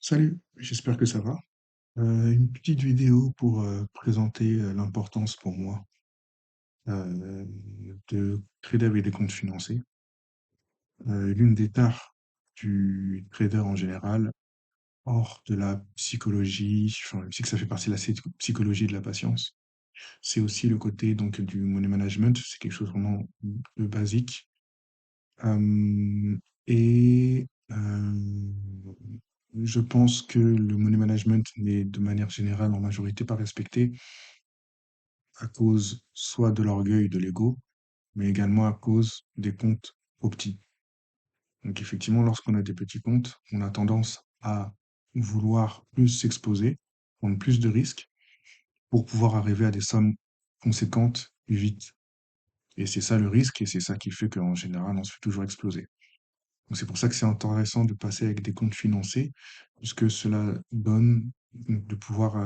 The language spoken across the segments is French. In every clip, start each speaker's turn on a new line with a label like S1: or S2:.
S1: Salut, j'espère que ça va. Une petite vidéo pour présenter l'importance pour moi euh, de trader avec des comptes financés. L'une des tares du trader en général, hors de la psychologie, enfin, je sais que ça fait partie de la psychologie de la patience, c'est aussi le côté donc du money management, c'est quelque chose vraiment de basique. Euh, et je pense que le money management n'est de manière générale en majorité pas respecté à cause soit de l'orgueil, de l'ego, mais également à cause des comptes trop petits. Donc effectivement, lorsqu'on a des petits comptes, on a tendance à vouloir plus s'exposer, prendre plus de risques pour pouvoir arriver à des sommes conséquentes plus vite. Et c'est ça le risque et c'est ça qui fait qu'en général, on se fait toujours exploser. Donc c'est pour ça que c'est intéressant de passer avec des comptes financés, puisque cela donne de pouvoir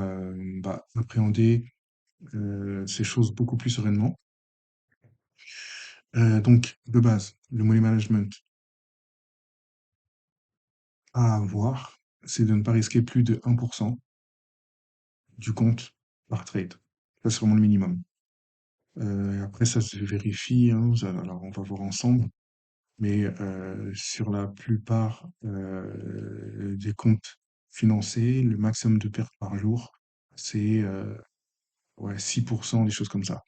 S1: appréhender ces choses beaucoup plus sereinement. Donc, de base, le money management à avoir, c'est de ne pas risquer plus de 1% du compte par trade. Ça, c'est vraiment le minimum. Après, ça se vérifie, hein, alors on va voir ensemble, mais sur la plupart des comptes financés, le maximum de pertes par jour, c'est ouais, 6%, des choses comme ça.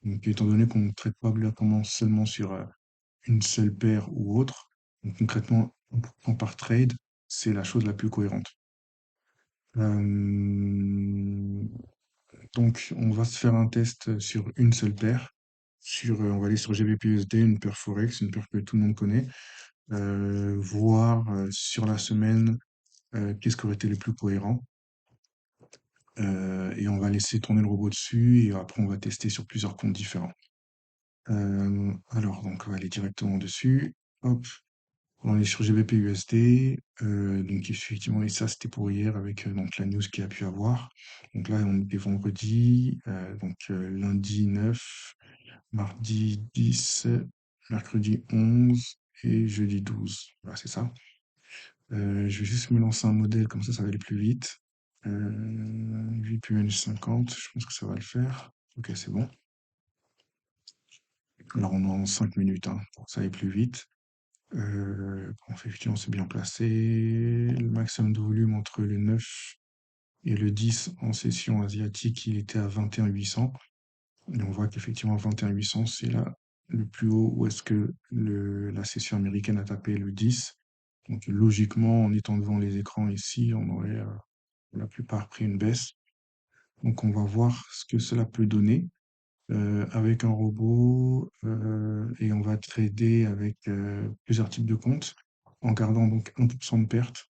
S1: Donc, étant donné qu'on ne traite pas obligatoirement seulement sur une seule paire ou autre, donc concrètement, 1% par trade, c'est la chose la plus cohérente. Euh, donc, on va se faire un test sur une seule paire. On va aller sur GBP/USD, une paire Forex, une paire que tout le monde connaît. Voir sur la semaine qu'est-ce qui aurait été le plus cohérent. Et on va laisser tourner le robot dessus et après on va tester sur plusieurs comptes différents. Alors, donc, on va aller directement dessus. Hop, on est sur GBP USD. Donc, effectivement, et ça, c'était pour hier avec donc, la news qu'il y a pu avoir. Donc là, on est vendredi, lundi 9, mardi 10, mercredi 11 et jeudi 12. Voilà, c'est ça. Je vais juste me lancer un modèle, comme ça va aller plus vite. VPN 50, je pense que ça va le faire. Ok, c'est bon. Alors, on est en 5 minutes, hein, pour que ça aille plus vite. En fait, effectivement, c'est bien placé. Le maximum de volume entre le 9 et le 10 en session asiatique, il était à 21 800. Et on voit qu'effectivement, 21 800, c'est là le plus haut où est-ce que la session américaine a tapé le 10. Donc, logiquement, en étant devant les écrans ici, on aurait pour la plupart pris une baisse. Donc, on va voir ce que cela peut donner avec un robot et on va trader avec plusieurs types de comptes en gardant donc 1% de perte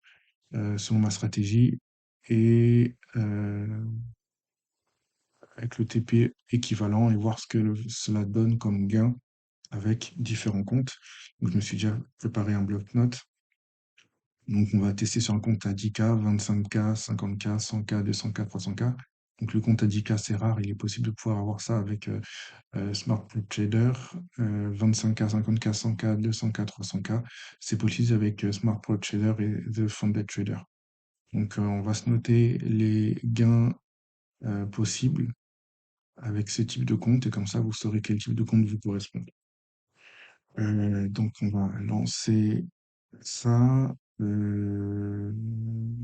S1: selon ma stratégie et avec le TP équivalent et voir ce que cela donne comme gain avec différents comptes. Donc, je me suis déjà préparé un bloc-notes. Donc, on va tester sur un compte à 10K, 25K, 50K, 100K, 200K, 300K. Donc, le compte à 10K, c'est rare. Il est possible de pouvoir avoir ça avec Smart Prop Trader, 25K, 50K, 100K, 200K, 300K. C'est possible avec Smart Prop Trader et The Funded Trader. Donc, on va se noter les gains possibles avec ce type de compte et comme ça, vous saurez quel type de compte vous correspond. Donc, on va lancer ça.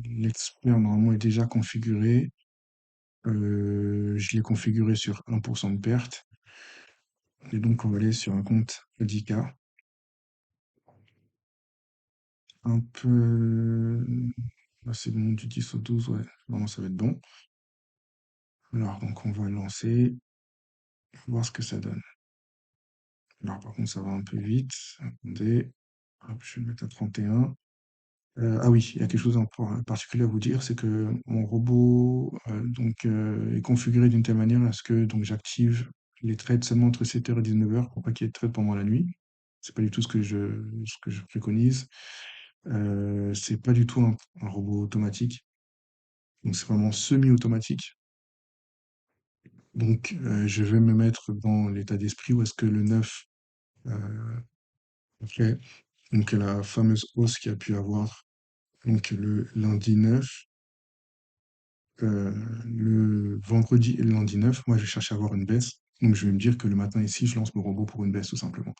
S1: L'expert normalement est déjà configuré. Je l'ai configuré sur 1% de perte. Et donc, on va aller sur un compte 10K. Un peu. Là, c'est bon, du 10 au 12, ouais. Normalement, ça va être bon. Alors, donc, on va lancer, voir ce que ça donne. Alors, par contre, ça va un peu vite. Attendez. Hop, je vais le mettre à 31. Ah oui, il y a quelque chose en particulier à vous dire, c'est que mon robot est configuré d'une telle manière à ce que donc j'active les trades seulement entre 7h et 19h pour pas qu'il y ait de trades pendant la nuit. C'est pas du tout ce que je préconise. C'est pas du tout un robot automatique, donc c'est vraiment semi-automatique. Donc je vais me mettre dans l'état d'esprit où est-ce que le 9 après donc la fameuse hausse qu'il y a pu avoir Donc le lundi 9, euh, le vendredi et le lundi 9, moi je cherche à avoir une baisse. Donc je vais me dire que le matin ici, je lance mon robot pour une baisse tout simplement.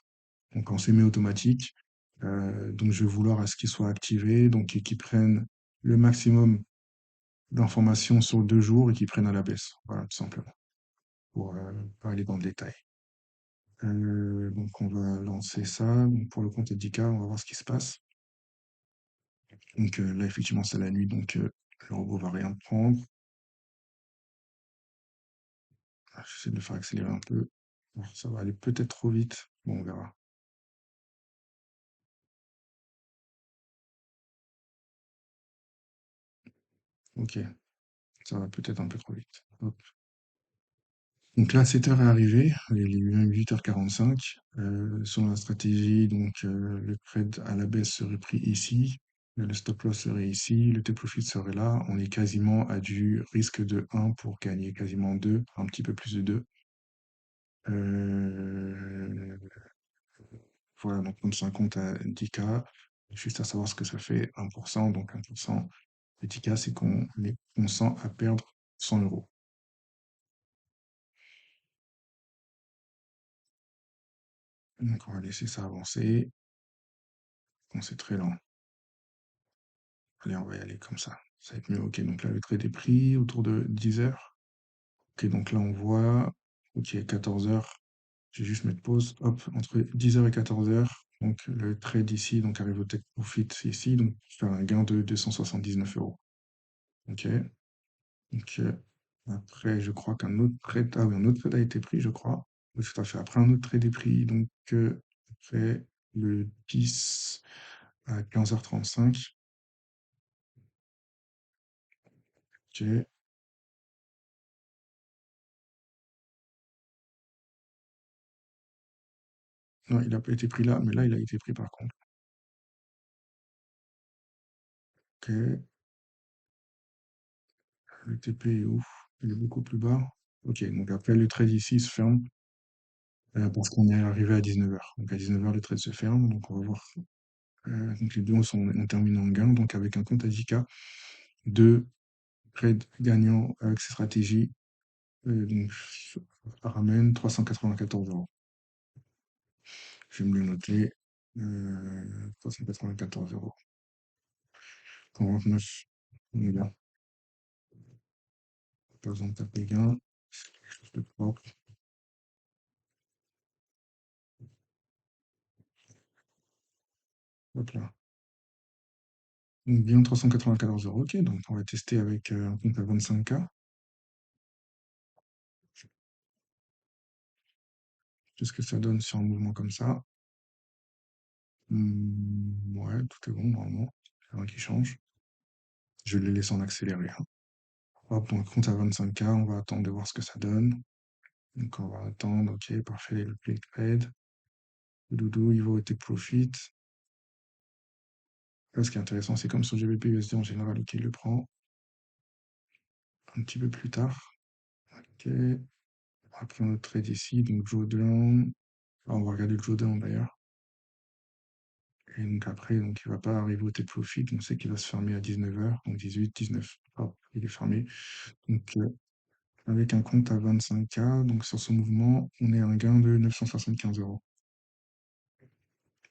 S1: Donc en semi-automatique, donc je vais vouloir à ce qu'il soit activé, donc et qu'il prenne le maximum d'informations sur 2 jours et qu'il prenne à la baisse. Voilà, tout simplement, pour pas aller dans le détail. Donc on va lancer ça. Donc pour le compte de 10K, on va voir ce qui se passe. Donc là, effectivement, c'est la nuit, donc le robot va rien prendre. Ah, j'essaie de le faire accélérer un peu. Bon, ça va aller peut-être trop vite. Bon, on verra. Ok, ça va peut-être un peu trop vite. Hop. Donc là, 7 heures est arrivé, il est même 8h45. Selon la stratégie, donc le trade à la baisse serait pris ici, le stop loss serait ici, le take profit serait là. On est quasiment à du risque de 1 pour gagner quasiment 2, un petit peu plus de 2. Euh, voilà, donc comme c'est un compte à 10K, juste à savoir ce que ça fait 1%. Donc 1% de 10K, c'est qu'on est consent à perdre 100 euros. Donc on va laisser ça avancer. Bon, c'est très lent. Allez, on va y aller comme ça. Ça va être mieux. Ok, donc là, le trade est pris autour de 10 heures. Ok, donc là, on voit. Ok, 14 heures. Je vais juste mettre pause. Hop, entre 10 heures et 14 heures. Donc le trade ici, donc arrive au take profit ici. Donc faire un gain de 279 euros. Ok. Donc après, je crois qu'un autre trade. Ah oui, un autre trade a été pris, je crois. Oui, tout à fait. Après, un autre trade est pris. Donc après le 10 à 15h35. Ok. Non, il n'a pas été pris là, mais là, il a été pris par contre. Ok, le TP est où? Il est beaucoup plus bas. Ok, donc après, le trade ici se ferme parce qu'on est arrivé à 19 heures. Donc à 19 heures, le trade se ferme. Donc on va voir. Donc les deux ont terminé en gain. Donc avec un compte à 10K, deux trades gagnants avec ces stratégies. Donc ça ramène 394 euros. Je vais me le noter. 394 euros. 49. On est là. Pas besoin de taper gain. C'est quelque chose de propre. Hop là. Donc bien 394 euros. Ok, donc on va tester avec un compte à 25K. Qu'est-ce que ça donne sur un mouvement comme ça? Ouais, tout est bon normalement. C'est rien qui change. Je vais les laisser en accéléré, hein. Hop, donc compte à 25K, on va attendre de voir ce que ça donne. Donc on va attendre, ok, parfait, le play trade. Le doudou, il va au take profit. Là, ce qui est intéressant, c'est comme sur GBP USD en général, ok, il le prend un petit peu plus tard. Ok, après notre trade ici, donc drawdown. Ah, on va regarder le drawdown d'ailleurs. Et donc après, donc il va pas arriver au take profit. On sait qu'il va se fermer à 19 heures, donc 18, 19. Hop, il est fermé. Donc avec un compte à 25K, donc sur ce mouvement, on est à un gain de 975 euros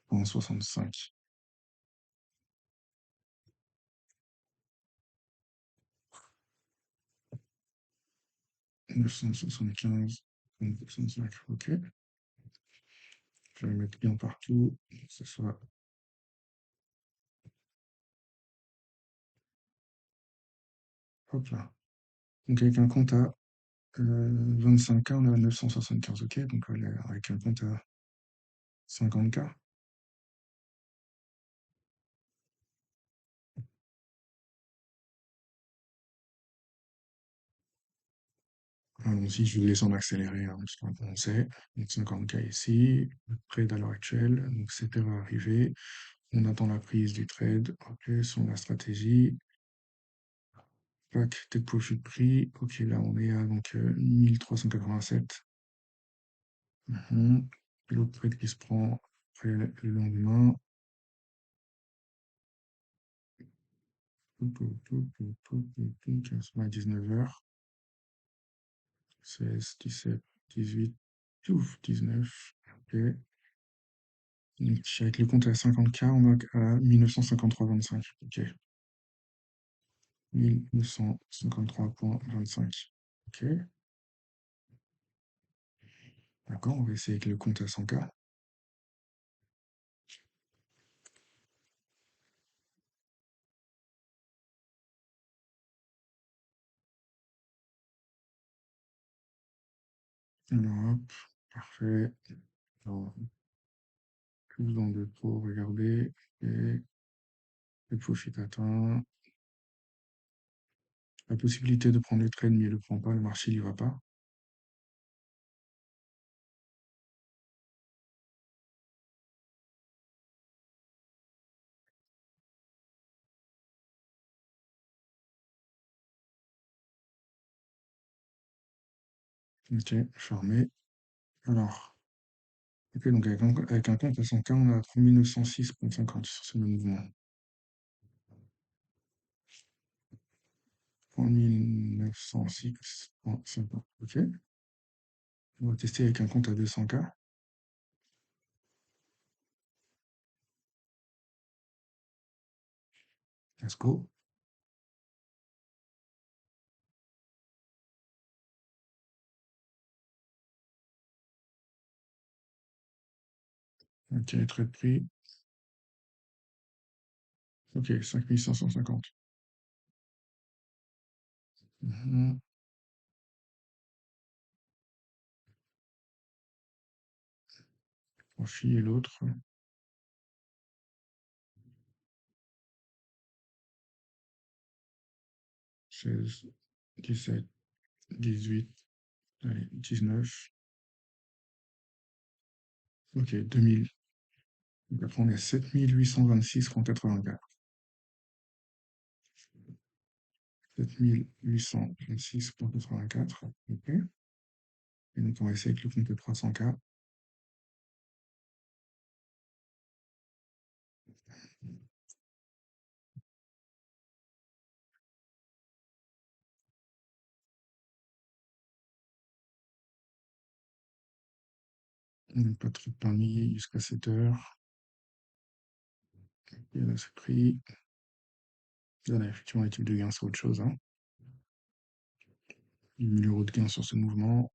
S1: en 65. 975, 65, ok. Je vais mettre bien partout, que ce soit, hop là. Donc avec un compte à 25K, on est à 975, ok. Donc avec un compte à 50K. Allons-y, je vais laisser en accélérer, hein, parce qu'on commençait. Donc 50K ici, le trade à l'heure actuelle, donc c'était arrivé. On attend la prise du trade, ok, sur la stratégie. Pack, take profit pris, ok, là on est à donc 1387. Mhm. L'autre trade qui se prend après le lendemain. 15 19h. 16, 17, 18, ouf, 19. Ok. Donc, avec le compte à 50K, on a à 1953,25. Ok. 1953,25. Ok. D'accord, on va essayer avec le compte à 100K. Alors, hop, parfait. Alors, plus dans le dépôt, regardez. Et le profit atteint. La possibilité de prendre le trade, mais il ne le prend pas, le marché n'y va pas. Ok, fermé. Alors, ok, donc avec un compte à 100K, on a 3906,50 sur ce même mouvement. 3906,50. Ok. On va tester avec un compte à 200K. Let's go. Ok, trade prix. Ok, 5550. Mhm. Profit et l'autre. 16, 17, 18, allez, 19. Ok, 2000. Donc après, on est à 7826,84. 7826,84. Ok. Et donc, on va essayer avec le compte de 300K. Donc, pas de truc parmi jusqu'à 7 heures. Et là, c'est pris. Là, on a effectivement les types de gains sur autre chose. Hein. 1000 euros de gains sur ce mouvement.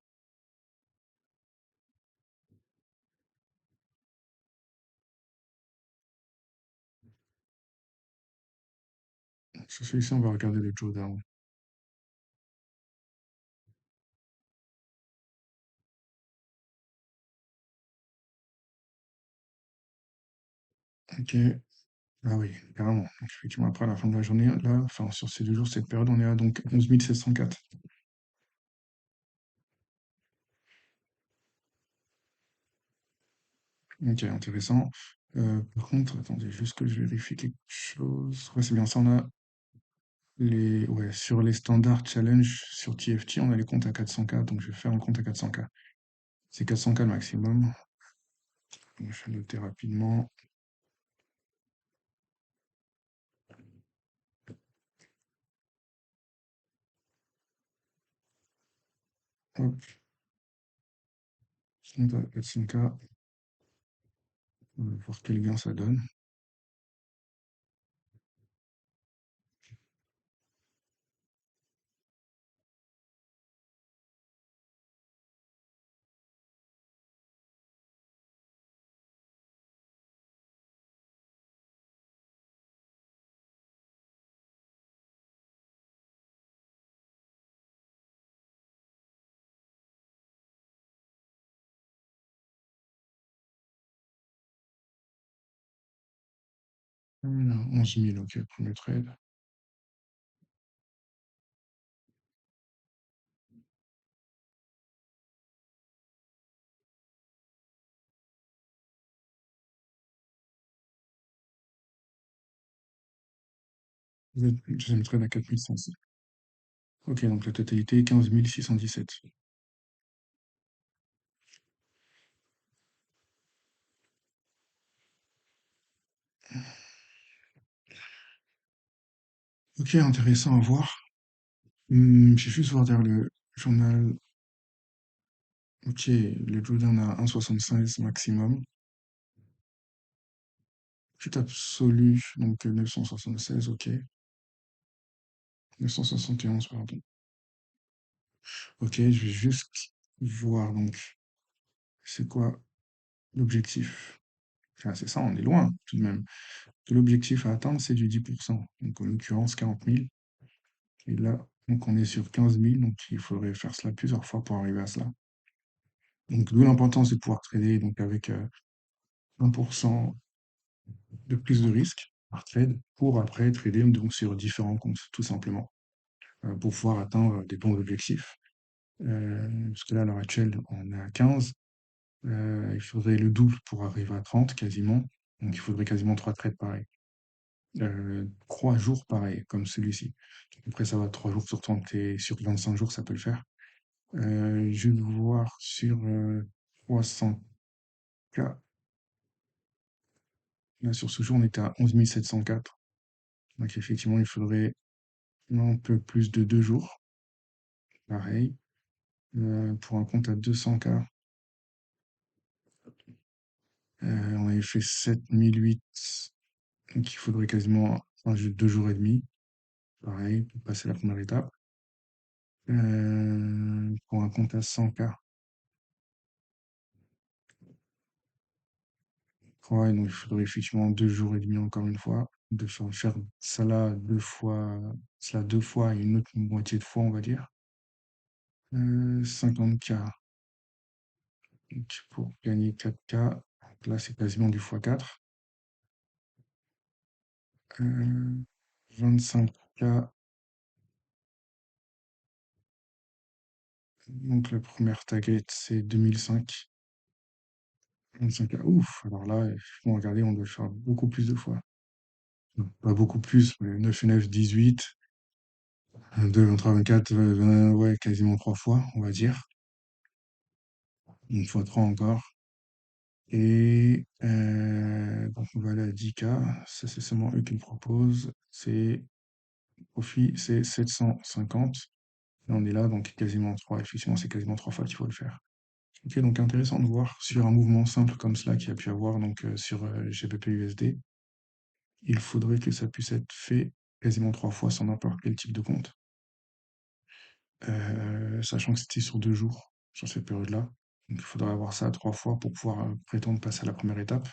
S1: Sur celui-ci, on va regarder le drawdown. Ok. Ah oui, carrément. Donc, effectivement, après, à la fin de la journée, là, enfin, sur ces 2 jours, cette période, on est à donc 11 704. Ok, intéressant. Par contre, attendez, juste que je vérifie quelque chose. Ouais, c'est bien ça, on a ouais, sur les standards challenge sur TFT, on a les comptes à 400K, donc je vais faire un compte à 400K. C'est 400K le maximum. Donc, je vais noter rapidement. Hop, compte à 400K. On va voir quel gain ça donne. Alors, 11 000, ok, premier trade. Deuxième trade à 4100. Ok, donc la totalité 15 617. Ok, intéressant à voir. Je vais juste voir derrière le journal. Ok, le drawdown à 1,76 maximum. Chute absolue, donc 976, ok. 971, pardon. Ok, je vais juste voir donc c'est quoi l'objectif. Enfin, c'est ça, on est loin tout de même. L'objectif à atteindre, c'est du 10%. Donc en l'occurrence 40 000. Et là, donc on est sur 15 000, donc il faudrait faire cela plusieurs fois pour arriver à cela. Donc d'où l'importance de pouvoir trader donc avec 1% de plus de risque par trade pour après trader donc sur différents comptes, tout simplement, pour pouvoir atteindre des bons objectifs. Parce que là, à l'heure actuelle, on est à 15. Il faudrait le double pour arriver à 30 quasiment. Donc il faudrait quasiment 3 trades pareils. 3 jours pareils, comme celui-ci. Après, ça va 3 jours sur 30 et sur 25 jours, ça peut le faire. Je vais voir sur 300K. Là, sur ce jour, on était à 11 704. Donc effectivement, il faudrait un peu plus de 2 jours. Pareil. Pour un compte à 200K, on avait fait 7008. Donc il faudrait quasiment 2 jours et demi. Pareil, pour passer la première étape. Pour un compte à 100K. Ouais, donc il faudrait effectivement 2 jours et demi encore une fois. De faire ça là 2 fois et une autre moitié de fois, on va dire. 50K. Donc pour gagner 4K, donc là c'est quasiment du x4. 25K. Donc la première target c'est 2005. 25K. Ouf, alors là, effectivement, regardez, on doit le faire beaucoup plus de fois. Non, pas beaucoup plus, mais 9 et 9, 18. 2, 23, 24, ouais, quasiment 3 fois, on va dire. Une fois 3 encore. Et donc on va aller à 10K. Ça, c'est seulement eux qui le proposent. C'est profit, c'est 750. Et on est là, donc quasiment 3. Effectivement, c'est quasiment 3 fois qu'il faut le faire. Ok, donc intéressant de voir sur un mouvement simple comme cela qui a pu avoir donc sur GBP USD. Il faudrait que ça puisse être fait quasiment 3 fois sur n'importe quel type de compte. Sachant que c'était sur 2 jours, sur cette période-là. Donc il faudrait avoir ça 3 fois pour pouvoir prétendre passer à la première étape.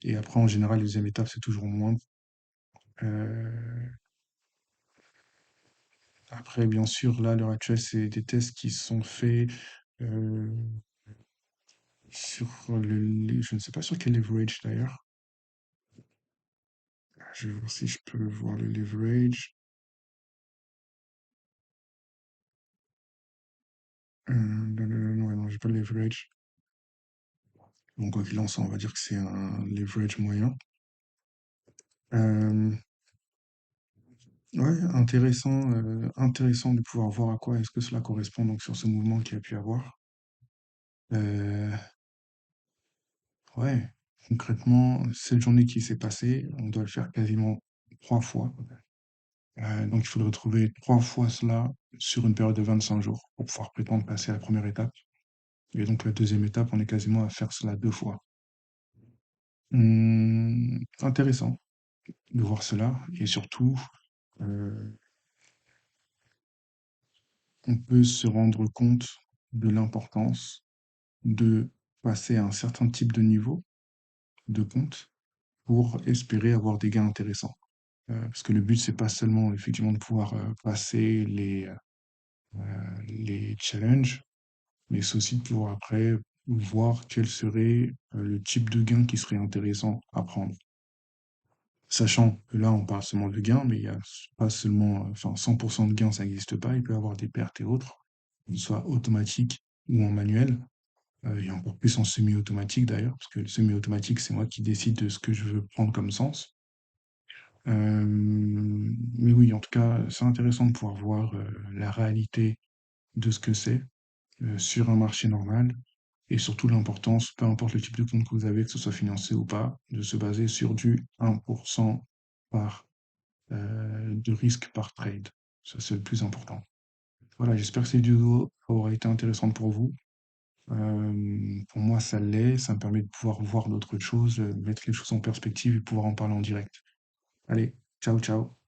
S1: Et après, en général, la deuxième étape, c'est toujours moindre. Euh, Après, bien sûr, là, à l'heure actuelle, c'est des tests qui sont faits euh, sur je ne sais pas sur quel leverage d'ailleurs. Je vais voir si je peux voir le leverage. Non, non, non, non, non, j'ai pas le leverage. Donc, quoi qu'il en soit, on va dire que c'est un leverage moyen. Euh, ouais, intéressant de pouvoir voir à quoi est-ce que cela correspond donc sur ce mouvement qu'il y a pu avoir. Euh, ouais, concrètement, cette journée qui s'est passée, on doit le faire quasiment 3 fois. Donc il faudrait trouver 3 fois cela sur une période de 25 jours pour pouvoir prétendre passer à la première étape. Et donc la deuxième étape, on est quasiment à faire cela 2 fois. Intéressant de voir cela et surtout, heu, on peut se rendre compte de l'importance de passer à un certain type de niveau de compte pour espérer avoir des gains intéressants. Parce que le but, c'est pas seulement effectivement de pouvoir passer les challenges, mais c'est aussi de pouvoir après voir quel serait le type de gain qui serait intéressant à prendre. Sachant que là, on parle seulement de gains, mais il y a pas seulement, enfin 100% de gains, ça n'existe pas. Il peut y avoir des pertes et autres, que ce soit automatique ou en manuel. Et encore plus en semi-automatique d'ailleurs, parce que le semi-automatique, c'est moi qui décide de ce que je veux prendre comme sens. Mais oui, en tout cas, c'est intéressant de pouvoir voir la réalité de ce que c'est sur un marché normal et surtout l'importance, peu importe le type de compte que vous avez, que ce soit financé ou pas, de se baser sur du 1% par de risque par trade. Ça, c'est le plus important. Voilà, j'espère que cette vidéo aura été intéressante pour vous. Pour moi, ça l'est. Ça me permet de pouvoir voir d'autres choses, mettre les choses en perspective et pouvoir en parler en direct. Allez, ciao, ciao.